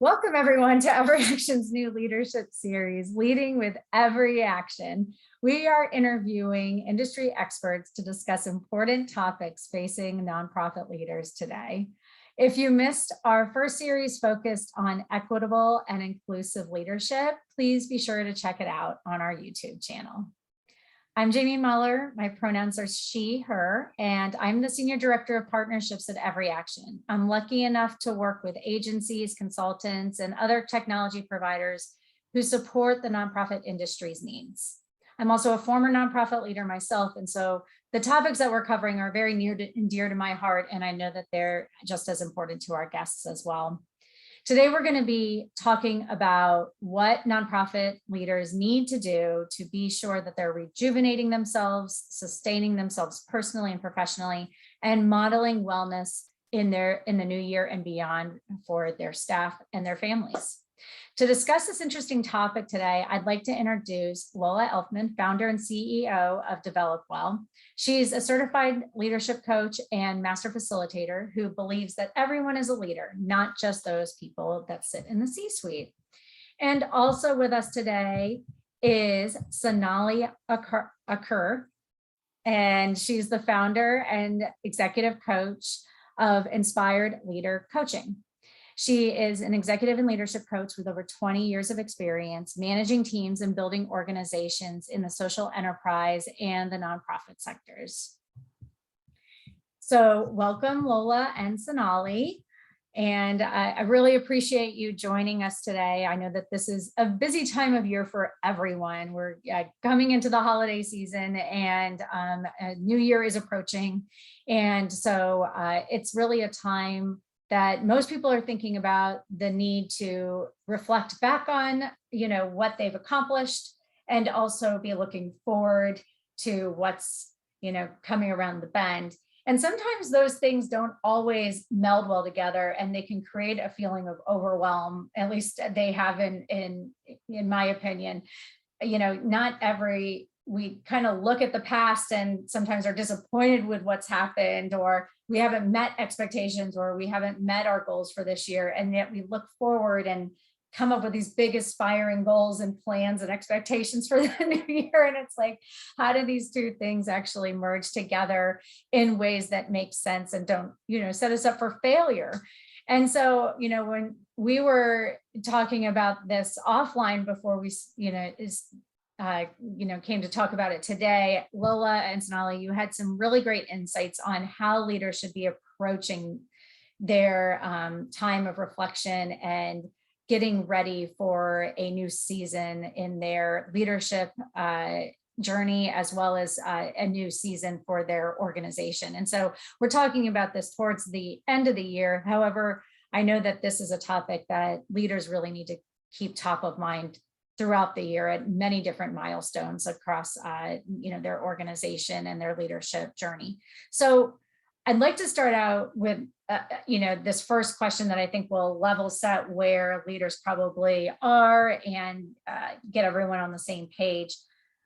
Welcome everyone to Every Action's new leadership series, Leading with Every Action. We are interviewing industry experts to discuss important topics facing nonprofit leaders today. If you missed our first series focused on equitable and inclusive leadership, please be sure to check it out on our YouTube channel. I'm Jamie Muller. My pronouns are she, her, and I'm the Senior Director of Partnerships at Every Action. I'm lucky enough to work with agencies, consultants, and other technology providers who support the nonprofit industry's needs. I'm also a former nonprofit leader myself, and so the topics that we're covering are very near and dear to my heart, and I know that they're just as important to our guests as well. Today, we're going to be talking about what nonprofit leaders need to do to be sure that they're rejuvenating themselves, sustaining themselves personally and professionally, and modeling wellness in the new year and beyond for their staff and their families. To discuss this interesting topic today, I'd like to introduce Lola Elfman, founder and CEO of DevelopWell. She's a certified leadership coach and master facilitator who believes that everyone is a leader, not just those people that sit in the C-suite. And also with us today is Sonali Arurkar, and she's the founder and executive coach of Inspired Leader Coaching. She is an executive and leadership coach with over 20 years of experience managing teams and building organizations in the social enterprise and the nonprofit sectors. So welcome, Lola and Sonali. And I really appreciate you joining us today. I know that this is a busy time of year for everyone. We're coming into the holiday season and a new year is approaching. And so it's really a time that most people are thinking about the need to reflect back on, what they've accomplished and also be looking forward to what's, coming around the bend. And sometimes those things don't always meld well together and they can create a feeling of overwhelm. At least they have in my opinion. We kind of look at the past and sometimes are disappointed with what's happened, or we haven't met expectations, or we haven't met our goals for this year. And yet we look forward and come up with these big aspiring goals and plans and expectations for the new year. And it's like, how do these two things actually merge together in ways that make sense and don't, set us up for failure? And so, when we were talking about this offline before we, came to talk about it today, Lola and Sonali, you had some really great insights on how leaders should be approaching their time of reflection and getting ready for a new season in their leadership journey, as well as a new season for their organization. And so we're talking about this towards the end of the year. However, I know that this is a topic that leaders really need to keep top of mind throughout the year at many different milestones across their organization and their leadership journey. So I'd like to start out with this first question that I think will level set where leaders probably are and get everyone on the same page.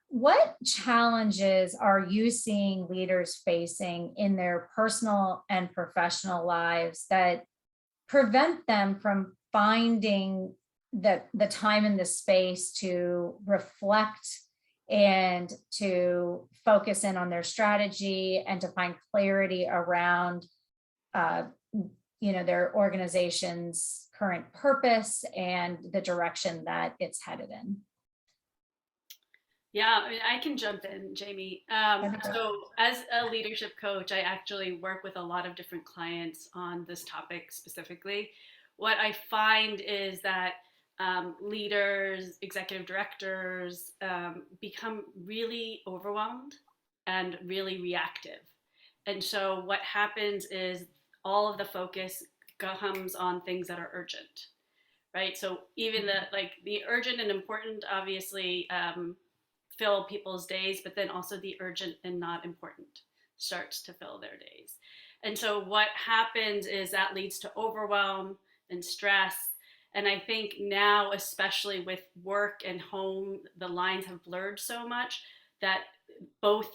What challenges are you seeing leaders facing in their personal and professional lives that prevent them from finding the time and the space to reflect and to focus in on their strategy and to find clarity around their organization's current purpose and the direction that it's headed in? Yeah, I can jump in, Jamie. So as a leadership coach, I actually work with a lot of different clients on this topic specifically. What I find is that leaders, executive directors become really overwhelmed and really reactive. And so what happens is all of the focus comes on things that are urgent, right? So even the urgent and important obviously fill people's days, but then also the urgent and not important starts to fill their days. And so what happens is that leads to overwhelm and stress. And I think now, especially with work and home, the lines have blurred so much that both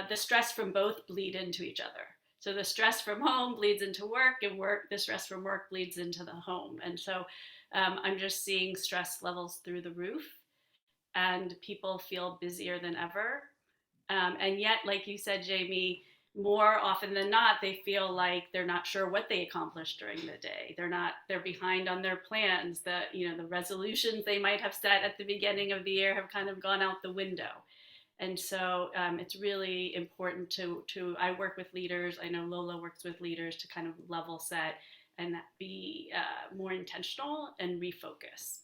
the stress from both bleed into each other. So the stress from home bleeds into work, and the stress from work bleeds into the home. And so I'm just seeing stress levels through the roof, and people feel busier than ever. And yet, like you said, Jamie, more often than not, they feel like they're not sure what they accomplished during the day. They're behind on their plans. The resolutions they might have set at the beginning of the year have kind of gone out the window. And so it's really important I work with leaders. I know Lola works with leaders to kind of level set and be more intentional and refocus.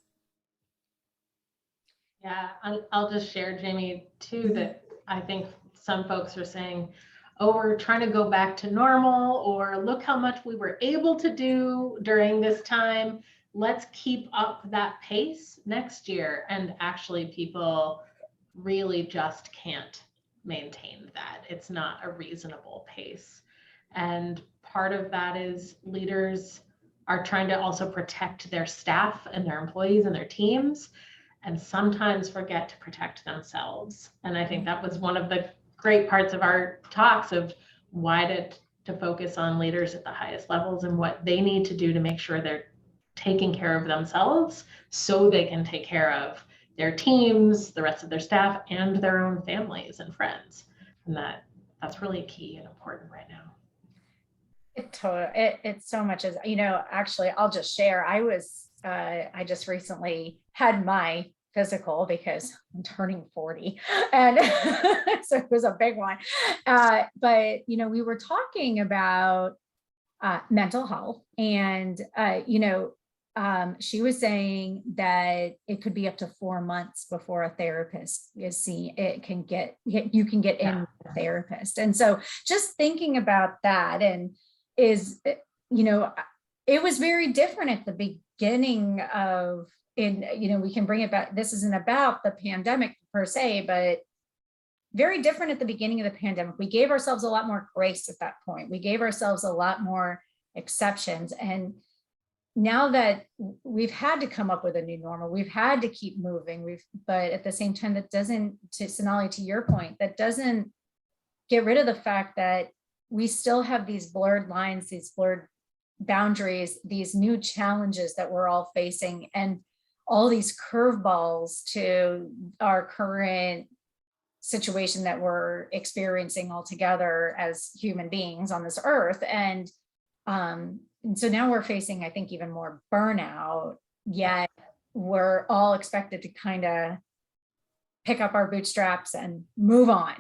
Yeah, I'll just share, Jamie, too, that I think some folks are saying, oh, we're trying to go back to normal, or look how much we were able to do during this time. Let's keep up that pace next year. And actually, people really just can't maintain that. It's not a reasonable pace. And part of that is leaders are trying to also protect their staff and their employees and their teams, and sometimes forget to protect themselves. And I think that was one of the great parts of our talks of why to focus on leaders at the highest levels and what they need to do to make sure they're taking care of themselves so they can take care of their teams, the rest of their staff, and their own families and friends. And that's really key and important right now. It so much is, actually, I'll just share. I just recently had my physical because I'm turning 40, and so it was a big one. But we were talking about mental health, and she was saying that it could be up to 4 months before a therapist is seen. You can get in with a therapist, and so just thinking about that it was very different at the beginning of, we can bring it back. This isn't about the pandemic per se, but very different at the beginning of the pandemic. We gave ourselves a lot more grace at that point. We gave ourselves a lot more exceptions. And now that we've had to come up with a new normal, we've had to keep moving. But at the same time, that doesn't, Sonali, to your point, that doesn't get rid of the fact that we still have these blurred lines, these blurred boundaries, these new challenges that we're all facing, and all these curveballs to our current situation that we're experiencing all together as human beings on this earth. And so now we're facing, I think, even more burnout, yet we're all expected to kind of pick up our bootstraps and move on,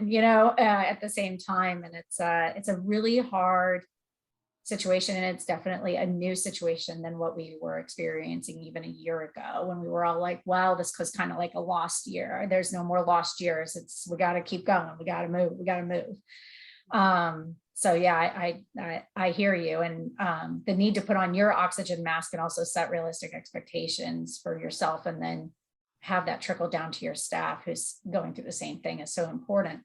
at the same time. And it's a really hard situation, and it's definitely a new situation than what we were experiencing even a year ago, when we were all like, wow, this was kind of like a lost year. There's no more lost years. We got to keep going. We got to move. So yeah, I hear you. And the need to put on your oxygen mask and also set realistic expectations for yourself, and then have that trickle down to your staff who's going through the same thing, is so important.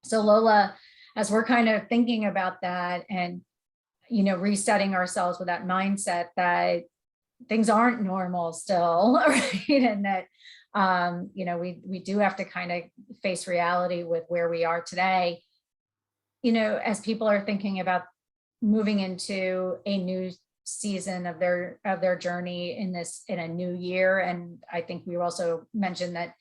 So Lola, as we're kind of thinking about that and, resetting ourselves with that mindset that things aren't normal still, right? And that, we do have to kind of face reality with where we are today. As people are thinking about moving into a new season of their journey in a new year. And I think we also mentioned that,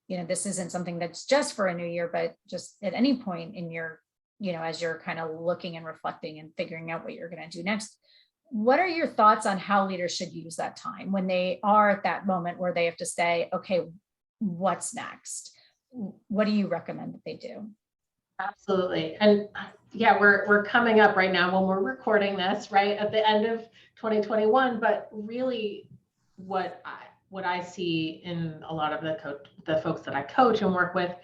this isn't something that's just for a new year, but just at any point in your, as you're kind of looking and reflecting and figuring out what you're going to do next. What are your thoughts on how leaders should use that time when they are at that moment where they have to say, okay, what's next? What do you recommend that they do? Absolutely. And yeah, we're coming up right now when we're recording this, right at the end of 2021. But really, what I see in a lot of the folks that I coach and work with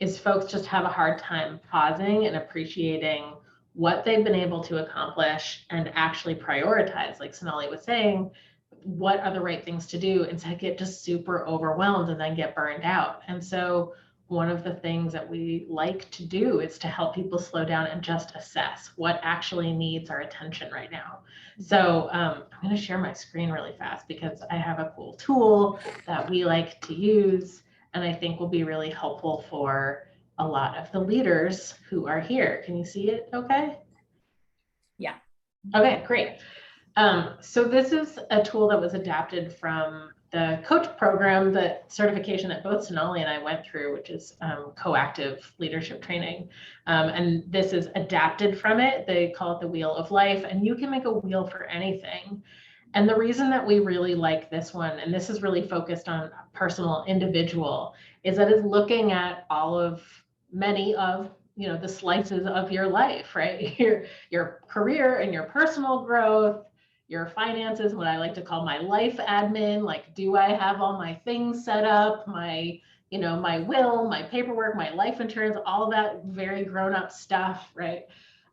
is folks just have a hard time pausing and appreciating what they've been able to accomplish and actually prioritize, like Sonali was saying, what are the right things to do, instead of get just super overwhelmed and then get burned out. And so one of the things that we like to do is to help people slow down and just assess what actually needs our attention right now. So I'm going to share my screen really fast because I have a cool tool that we like to use, and I think will be really helpful for a lot of the leaders who are here. Can you see it okay? Yeah. Okay, great. So this is a tool that was adapted from the coach program, the certification that both Sonali and I went through, which is coactive leadership training. And this is adapted from it. They call it the Wheel of Life, and you can make a wheel for anything. And the reason that we really like this one, and this is really focused on personal individual, is that it's looking at many of the slices of your life, right? Your career and your personal growth, your finances, what I like to call my life admin, like, do I have all my things set up, my will, my paperwork, my life insurance, all that very grown up stuff, right?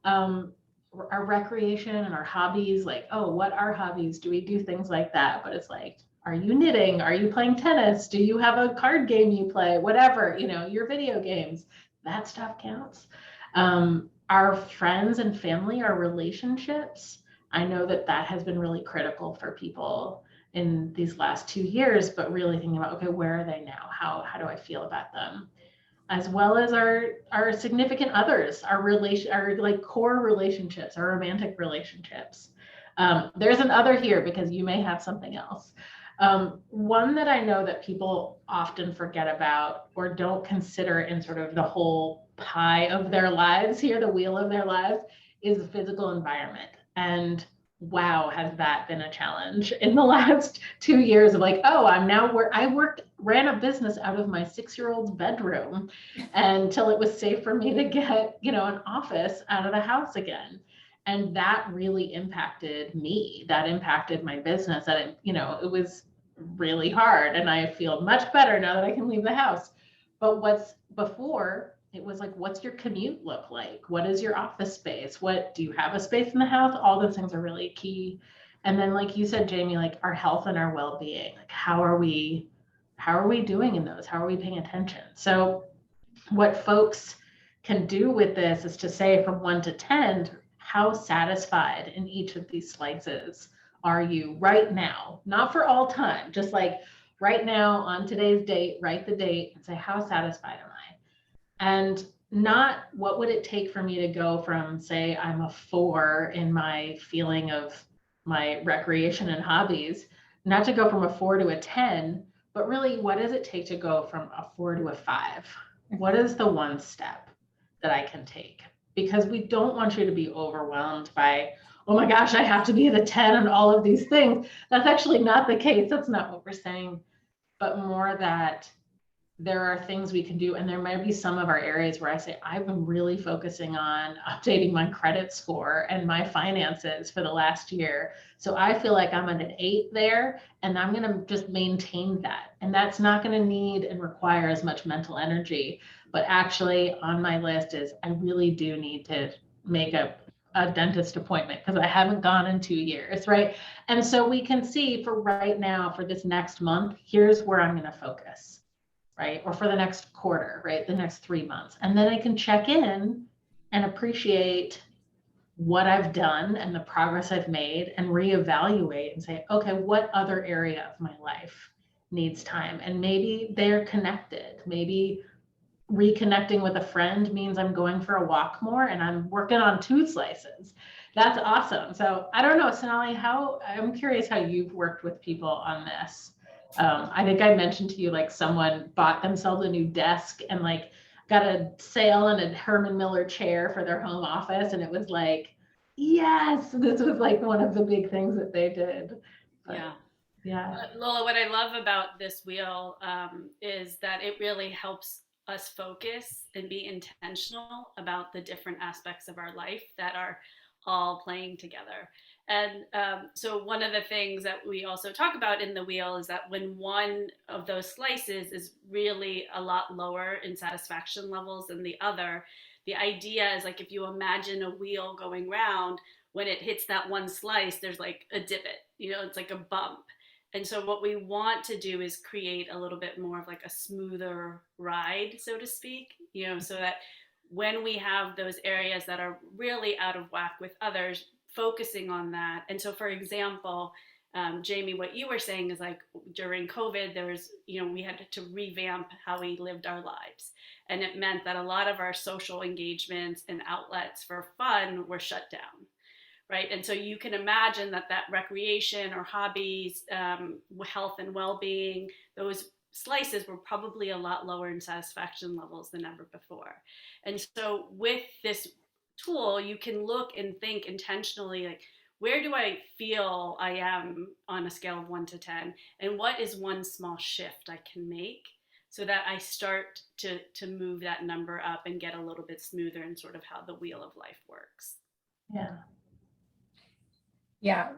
Our recreation and our hobbies, like, oh, what are hobbies? Do we do things like that? But it's like, are you knitting? Are you playing tennis? Do you have a card game you play? Whatever, your video games, that stuff counts. Our friends and family, our relationships, I know that has been really critical for people in these last 2 years, but really thinking about, okay, where are they now? How do I feel about them? As well as our significant others, our like core relationships, our romantic relationships. There's an other here because you may have something else. One that I know that people often forget about or don't consider in sort of the whole pie of their lives here, the wheel of their lives, is the physical environment. And wow, has that been a challenge in the last 2 years of like, oh, ran a business out of my 6-year-old's bedroom until it was safe for me to get, an office out of the house again. And that really impacted me. That impacted my business. That it was really hard. And I feel much better now that I can leave the house. But before, it was like, what's your commute look like? What is your office space? Do you have a space in the house? All those things are really key. And then, like you said, Jamie, like our health and our well-being, like how are we doing in those? How are we paying attention? So what folks can do with this is to say from 1 to 10, how satisfied in each of these slices are you right now? Not for all time, just like right now on today's date, write the date and say, how satisfied am I? And not what would it take for me to go from, say, I'm a 4 in my feeling of my recreation and hobbies, not to go from a 4 to a 10, but really what does it take to go from a 4 to a 5? What is the one step that I can take? Because we don't want you to be overwhelmed by, oh my gosh, I have to be at a 10 on all of these things. That's actually not the case. That's not what we're saying, but more that there are things we can do. And there might be some of our areas where I say, I've been really focusing on updating my credit score and my finances for the last year. So I feel like I'm at an 8 there, and I'm going to just maintain that. And that's not going to need and require as much mental energy. But actually on my list is, I really do need to make a dentist appointment because I haven't gone in 2 years, right? And so we can see for right now, for this next month, here's where I'm going to focus. Right? Or for the next quarter, right? The next 3 months. And then I can check in and appreciate what I've done and the progress I've made and reevaluate and say, okay, what other area of my life needs time? And maybe they're connected. Maybe reconnecting with a friend means I'm going for a walk more and I'm working on 2 slices. That's awesome. So I don't know, Sonali, I'm curious how you've worked with people on this. I think I mentioned to you, like someone bought themselves a new desk and like got a sale on a Herman Miller chair for their home office. And it was like, yes, this was like one of the big things that they did. But, Yeah. Yeah. Lola, what I love about this wheel is that it really helps us focus and be intentional about the different aspects of our life that are all playing together. And so, one of the things that we also talk about in the wheel is that when one of those slices is really a lot lower in satisfaction levels than the other, the idea is like if you imagine a wheel going round, when it hits that one slice, there's like a divot, it's like a bump. And so what we want to do is create a little bit more of like a smoother ride, so to speak, so that when we have those areas that are really out of whack with others, focusing on that. And so, for example, Jamie, what you were saying is like during COVID, there was, we had to revamp how we lived our lives. And it meant that a lot of our social engagements and outlets for fun were shut down. right? And so you can imagine that recreation or hobbies, health and well-being, those slices were probably a lot lower in satisfaction levels than ever before. And so with this tool, you can look and think intentionally, like, where do I feel I am on a scale of 1 to 10? And what is one small shift I can make so that I start to move that number up and get a little bit smoother in sort of how the wheel of life works. Yeah. Yeah,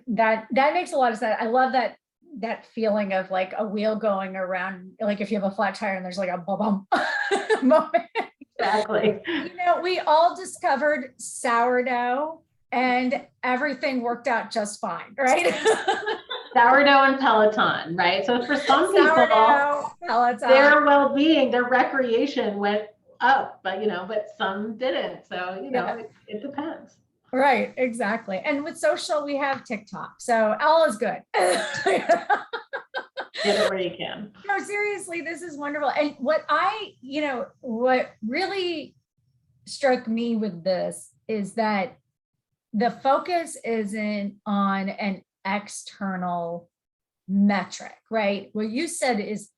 that makes a lot of sense. I love that feeling of like a wheel going around, like if you have a flat tire and there's like a bum moment. Exactly. We all discovered sourdough and everything worked out just fine, right? Sourdough and Peloton, right? So for some Sourdough, people, Peloton. their well-being, their recreation went up, but some didn't. So, it depends. Right, exactly. And with social, we have TikTok. So all is good. Get it where you can. No, seriously, this is wonderful. And what really struck me with this is that the focus isn't on an external metric, right? What you said is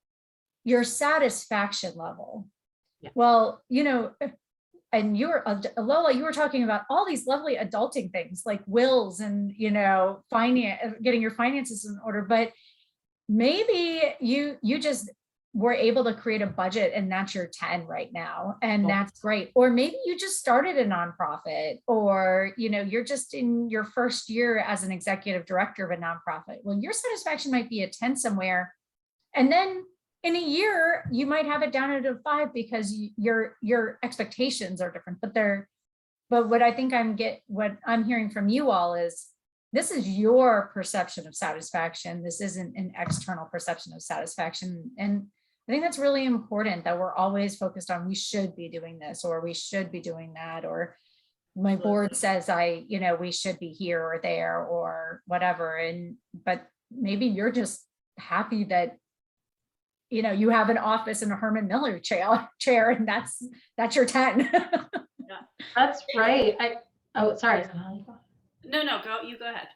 your satisfaction level. Yeah. Well, and Lola, you were talking about all these lovely adulting things like wills and, finance, getting your finances in order, but maybe you just were able to create a budget and that's your 10 right now. And that's great. Or maybe you just started a nonprofit, or, you're just in your first year as an executive director of a nonprofit. Well, your satisfaction might be a 10 somewhere. And then in a year, you might have it down at a 5 because your expectations are different, but what I think what I'm hearing from you all is this is your perception of satisfaction. This isn't an external perception of satisfaction. And I think that's really important, that we're always focused on, we should be doing this, or we should be doing that, or my board says we should be here or there or whatever. But maybe you're just happy that you have an office in a Herman Miller chair, and that's your 10. Yeah. That's right. Sorry. No, you go ahead.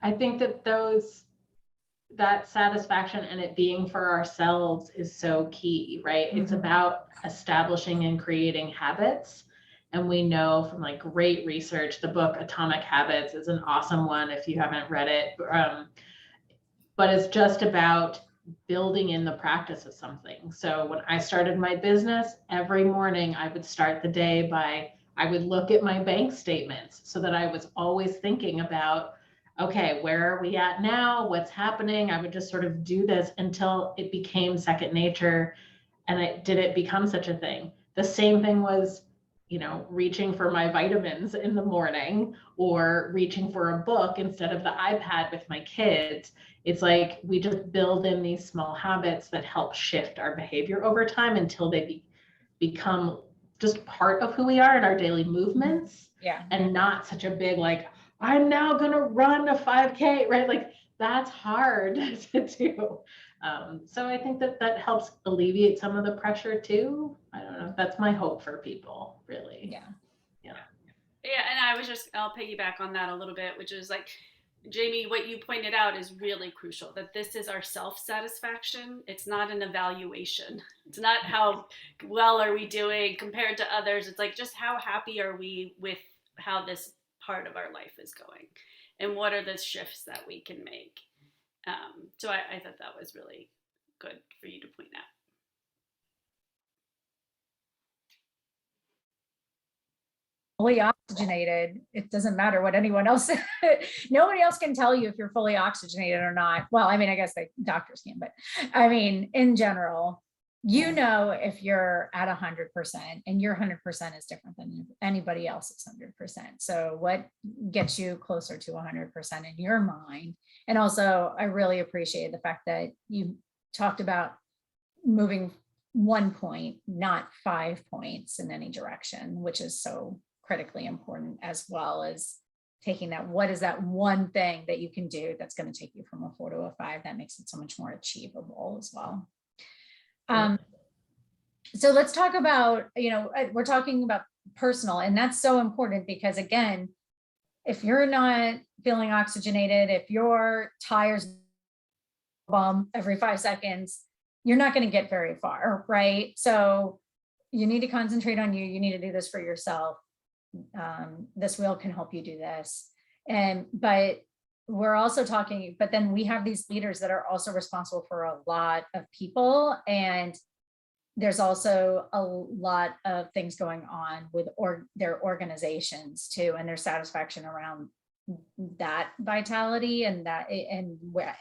I think that satisfaction and it being for ourselves is so key, right? Mm-hmm. It's about establishing and creating habits. And we know from great research, the book Atomic Habits is an awesome one if you haven't read it. But it's just about building in the practice of something. So when I started my business, every morning I would start the day I would look at my bank statements so that I was always thinking about, okay, where are we at now? What's happening? I would just sort of do this until it became second nature. And did it become such a thing? The same thing was, reaching for my vitamins in the morning, or reaching for a book instead of the iPad with my kids. It's like we just build in these small habits that help shift our behavior over time until they become just part of who we are in our daily movements. Yeah. And not such a big, I'm now going to run a 5K, right? That's hard to do. So I think that helps alleviate some of the pressure too. I don't know. That's my hope for people, really. Yeah. And I'll piggyback on that a little bit, which is Jamie, what you pointed out is really crucial, that this is our self-satisfaction. It's not an evaluation. It's not how well are we doing compared to others. It's just how happy are we with how this part of our life is going, and what are the shifts that we can make. So I thought that was really good for you to point out. Fully oxygenated, it doesn't matter what anyone else nobody else can tell you if you're fully oxygenated or not. Well, I guess the doctors can, but in general, if you're at 100%, and your 100% is different than anybody else's 100%. So what gets you closer to 100% in your mind? And also, I really appreciate the fact that you talked about moving 1 point, not 5 points in any direction, which is so critically important, as well as taking that, what is that one thing that you can do that's going to take you from a 4 to a 5? That makes it so much more achievable as well. So let's talk about, we're talking about personal. And that's so important because, again, if you're not feeling oxygenated, if your tires bum every 5 seconds, you're not going to get very far, right? So you need to concentrate on you. You need to do this for yourself. This wheel can help you do this. But we're also talking, but then we have these leaders that are also responsible for a lot of people. And there's also a lot of things going on with their organizations too, and their satisfaction around that vitality and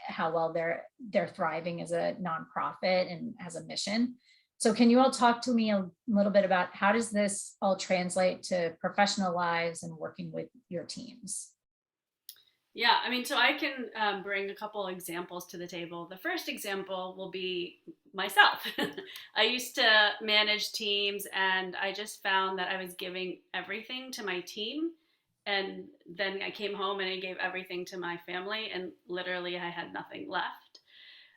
how well they're thriving as a nonprofit and as a mission. So can you all talk to me a little bit about how does this all translate to professional lives and working with your teams? Yeah, I mean, so I can bring a couple examples to the table. The first example will be myself. I used to manage teams, and I just found that I was giving everything to my team. And then I came home and I gave everything to my family, and literally I had nothing left.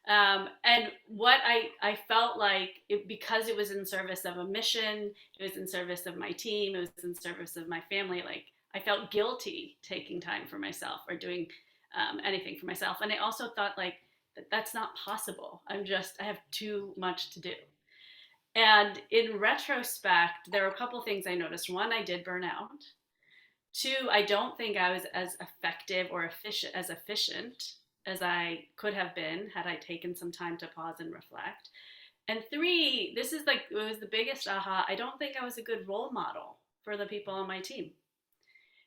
And what I felt like, because it was in service of a mission, it was in service of my team, it was in service of my family, like I felt guilty taking time for myself or doing anything for myself. And I also thought like, that's not possible. I have too much to do. And in retrospect, there are a couple things I noticed. One, I did burn out. Two, I don't think I was as effective or efficient as I could have been had I taken some time to pause and reflect. And three, this is like, it was the biggest aha. I don't think I was a good role model for the people on my team.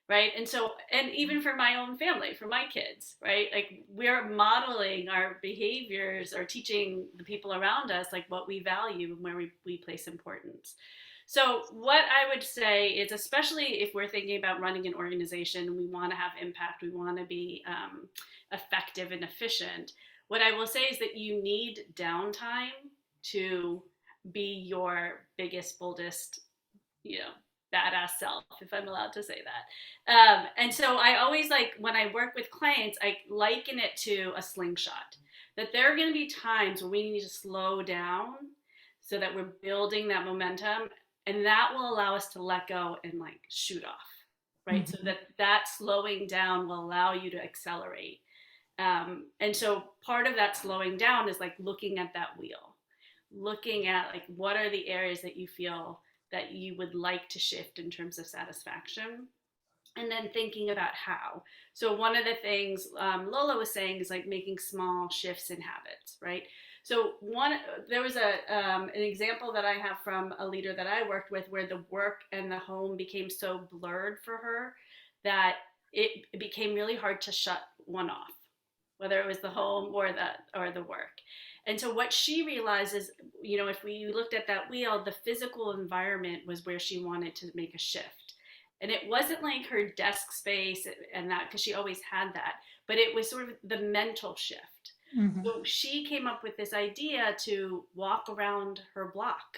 Right. And so, and even for my own family, for my kids, right? Like we're modeling our behaviors or teaching the people around us, like what we value and where we place importance. So what I would say is, especially if we're thinking about running an organization, we want to have impact, we want to be effective and efficient. What I will say is that you need downtime to be your biggest, boldest, badass self, if I'm allowed to say that. And so I always like, when I work with clients, I liken it to a slingshot, that there are going to be times where we need to slow down so that we're building that momentum. And that will allow us to let go and like shoot off, right? Mm-hmm. So that slowing down will allow you to accelerate. And so part of that slowing down is like looking at that wheel, looking at like, what are the areas that you feel that you would like to shift in terms of satisfaction, and then thinking about how. So one of the things Lola was saying is like making small shifts in habits, right? So there was an example that I have from a leader that I worked with, where the work and the home became so blurred for her that it became really hard to shut one off, whether it was the home or the work. And so what she realized is, if we looked at that wheel, the physical environment was where she wanted to make a shift. And it wasn't like her desk space and that, because she always had that, but it was sort of the mental shift. Mm-hmm. So she came up with this idea to walk around her block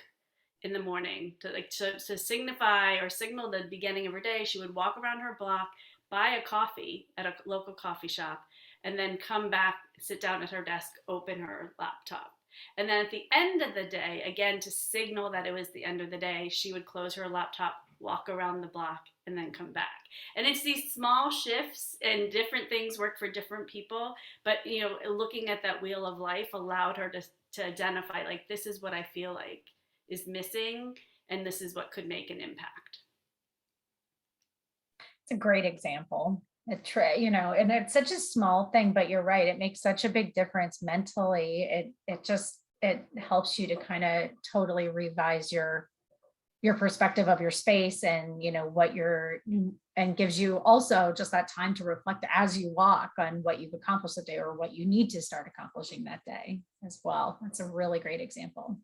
in the morning to signify or signal the beginning of her day. She would walk around her block, buy a coffee at a local coffee shop, and then come back, sit down at her desk, open her laptop. And then at the end of the day, again, to signal that it was the end of the day, she would close her laptop, walk around the block, and then come back. And it's these small shifts, and different things work for different people. But, looking at that wheel of life allowed her to identify, like, this is what I feel like is missing, and this is what could make an impact. It's a great example. And it's such a small thing, but you're right. It makes such a big difference mentally. It helps you to kind of totally revise your perspective of your space and, and gives you also just that time to reflect as you walk on what you've accomplished that day or what you need to start accomplishing that day as well. That's a really great example.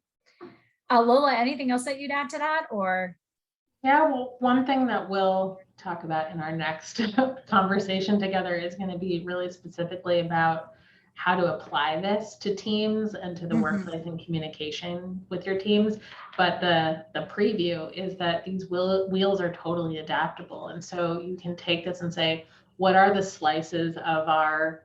Lola, anything else that you'd add to that, or? Yeah, well, one thing that we'll talk about in our next conversation together is going to be really specifically about how to apply this to teams and to the workplace and communication with your teams. But the preview is that these wheels are totally adaptable. And so you can take this and say, what are the slices of our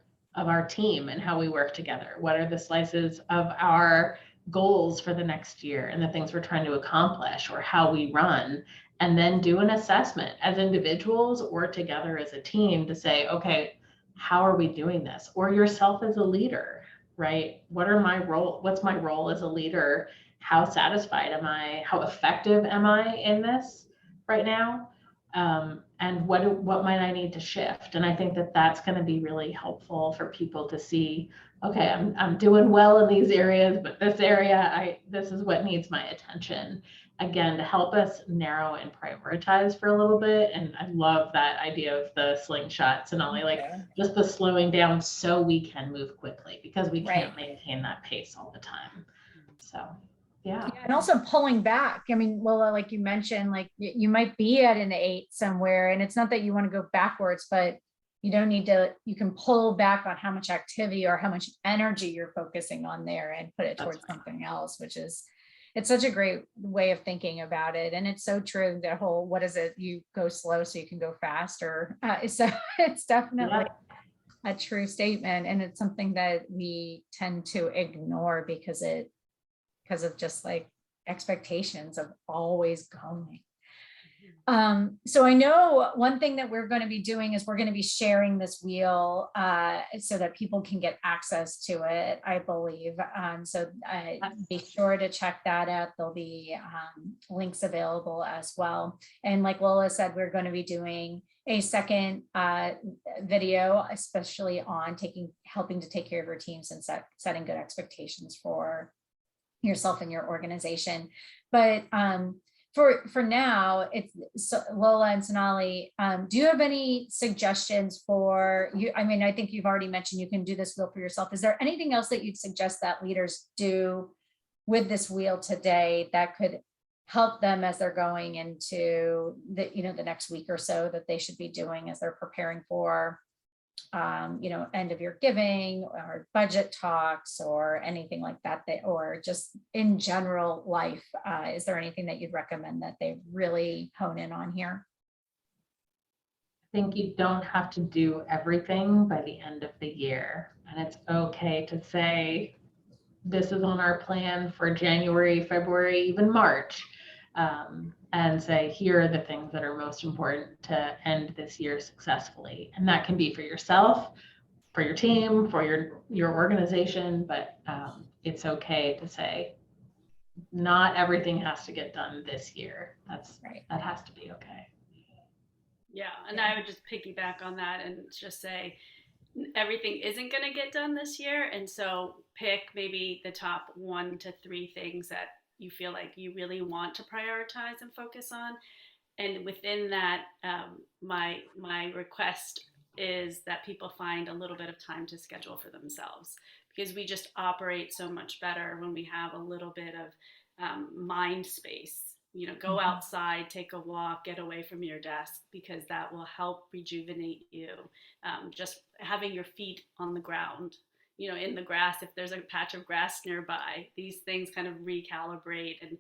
team and how we work together? What are the slices of our goals for the next year and the things we're trying to accomplish, or how we run? and then do an assessment as individuals or together as a team to say, okay, how are we doing this? Or yourself as a leader, right? What's my role as a leader? How satisfied am I? How effective am I in this right now? And what might I need to shift? And I think that that's going to be really helpful for people to see, okay, I'm doing well in these areas, but this area, this is what needs my attention. Again, to help us narrow and prioritize for a little bit. And I love that idea of the slingshot, Sonali, like just the slowing down so we can move quickly, because we can't maintain that pace all the time. So, yeah. And also pulling back. I mean, Lola, like you mentioned, like you might be at an 8 somewhere, and it's not that you want to go backwards, but you don't need to, you can pull back on how much activity or how much energy you're focusing on there and put it towards something else, which is, it's such a great way of thinking about it. And it's so true, that whole, what is it? You go slow so you can go faster. So it's definitely a true statement. And it's something that we tend to ignore because of just like expectations of always going. So I know one thing that we're going to be doing is we're going to be sharing this wheel so that people can get access to it, I believe. So be sure to check that out. There'll be links available as well. And like Lola said, we're going to be doing a second video, especially on helping to take care of your teams and setting good expectations for yourself and your organization. But for now, it's Lola and Sonali. Do you have any suggestions for you? I mean, I think you've already mentioned you can do this wheel for yourself. Is there anything else that you'd suggest that leaders do with this wheel today that could help them as they're going into the next week or so, that they should be doing as they're preparing for end of year giving or budget talks or anything like that, or just in general life? Is there anything that you'd recommend that they really hone in on here? I think you don't have to do everything by the end of the year, and it's okay to say, this is on our plan for January, February, even March. And say, here are the things that are most important to end this year successfully. And that can be for yourself, for your team, for your organization, but it's okay to say, not everything has to get done this year. That has to be okay. Yeah, and I would just piggyback on that and just say, everything isn't going to get done this year. And so pick maybe the top 1 to 3 things that you feel like you really want to prioritize and focus on. And within that, my request is that people find a little bit of time to schedule for themselves, because we just operate so much better when we have a little bit of mind space. Go outside, take a walk, get away from your desk, because that will help rejuvenate you. Just having your feet on the ground, in the grass, if there's a patch of grass nearby, these things kind of recalibrate and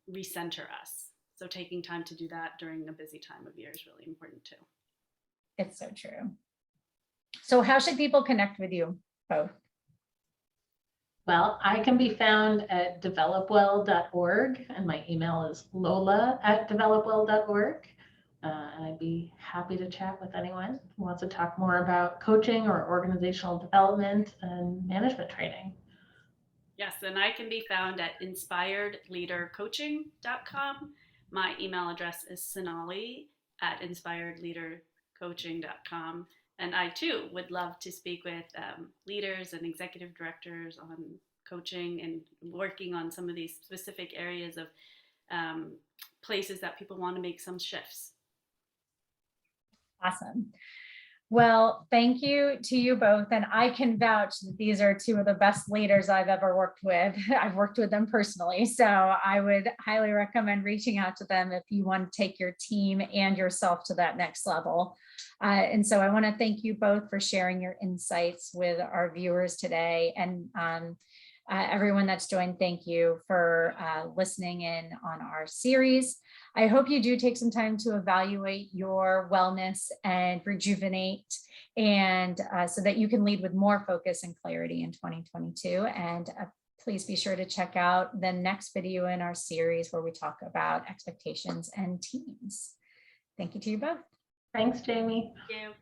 recenter us. So taking time to do that during a busy time of year is really important too. It's so true. So how should people connect with you both? Well, I can be found at developwell.org, and my email is lola@developwell.org. And I'd be happy to chat with anyone who wants to talk more about coaching or organizational development and management training. Yes, and I can be found at inspiredleadercoaching.com. My email address is sonali@inspiredleadercoaching.com. And I too would love to speak with leaders and executive directors on coaching and working on some of these specific areas of places that people want to make some shifts. Awesome. Well, thank you to you both. And I can vouch that these are 2 of the best leaders I've ever worked with. I've worked with them personally. So I would highly recommend reaching out to them if you want to take your team and yourself to that next level. And so I want to thank you both for sharing your insights with our viewers today. And everyone that's joined, thank you for listening in on our series. I hope you do take some time to evaluate your wellness and rejuvenate, and so that you can lead with more focus and clarity in 2022. And please be sure to check out the next video in our series where we talk about expectations and teams. Thank you to you both. Thanks, Jamie. Thank you.